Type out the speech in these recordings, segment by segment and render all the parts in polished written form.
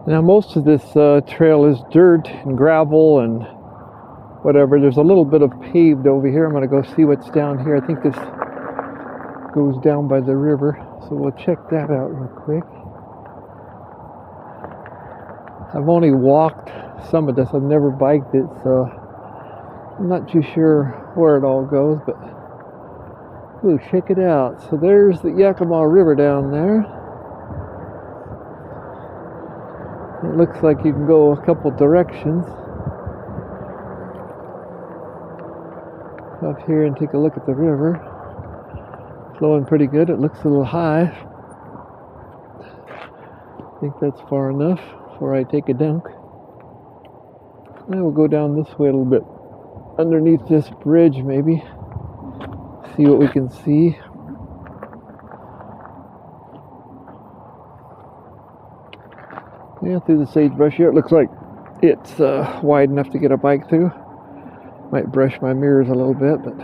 Now most of this trail is dirt and gravel and whatever. There's a little bit of paved over here. I'm going to go see what's down here. I think this goes down by the river, so we'll check that out real quick. I've only walked some of this. I've never biked it, so I'm not too sure where it all goes, but ooh, check it out. So there's the Yakima River down there. It looks like you can go a couple directions. Up here and take a look at the river. Flowing pretty good. It looks a little high. I think that's far enough before I take a dunk. Now we'll go down this way a little bit. Underneath this bridge maybe. See what we can see. Yeah, through the sagebrush here. It looks like it's wide enough to get a bike through. Might brush my mirrors a little bit, but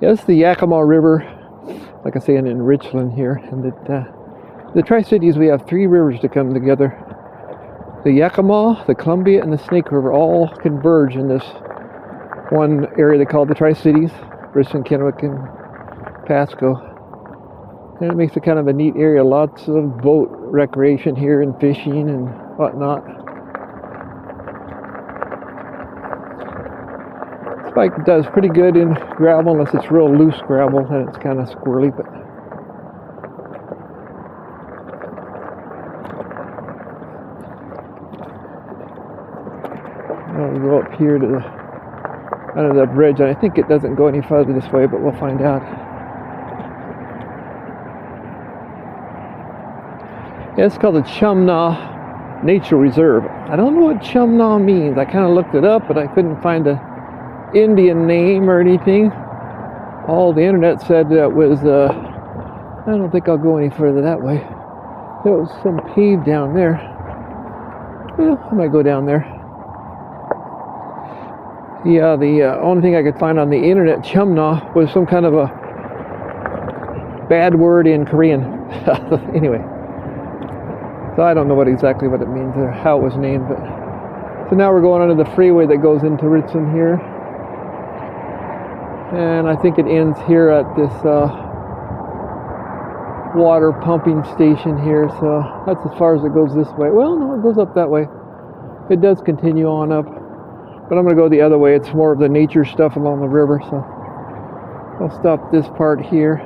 yeah, it's the Yakima River, like I say, in Richland here. And the Tri-Cities, we have 3 rivers to come together. The Yakima, the Columbia, and the Snake River all converge in this one area they call the Tri-Cities, Richland, Kennewick, and Pasco. And it makes it kind of a neat area. Lots of boat recreation here and fishing and whatnot. Bike does pretty good in gravel, unless it's real loose gravel and it's kind of squirrely, but I'll go up here to under the bridge. I think it doesn't go any further this way, but we'll find out. Yeah, it's called the Chumnaw Nature Reserve. I don't know what Chumnaw means. I kind of looked it up, but I couldn't find a Indian name or anything. All the internet said that was I don't think I'll go any further that way. There was some paved down there. Well, I might go down there. Yeah, the only thing I could find on the internet, Chumnaw, was some kind of a bad word in Korean. Anyway, so I don't know exactly what it means or how it was named, but so now we're going under the freeway that goes into Richland here. And I think it ends here at this water pumping station here. So that's as far as it goes this way. Well, no, it goes up that way. It does continue on up. But I'm going to go the other way. It's more of the nature stuff along the river. So I'll stop this part here.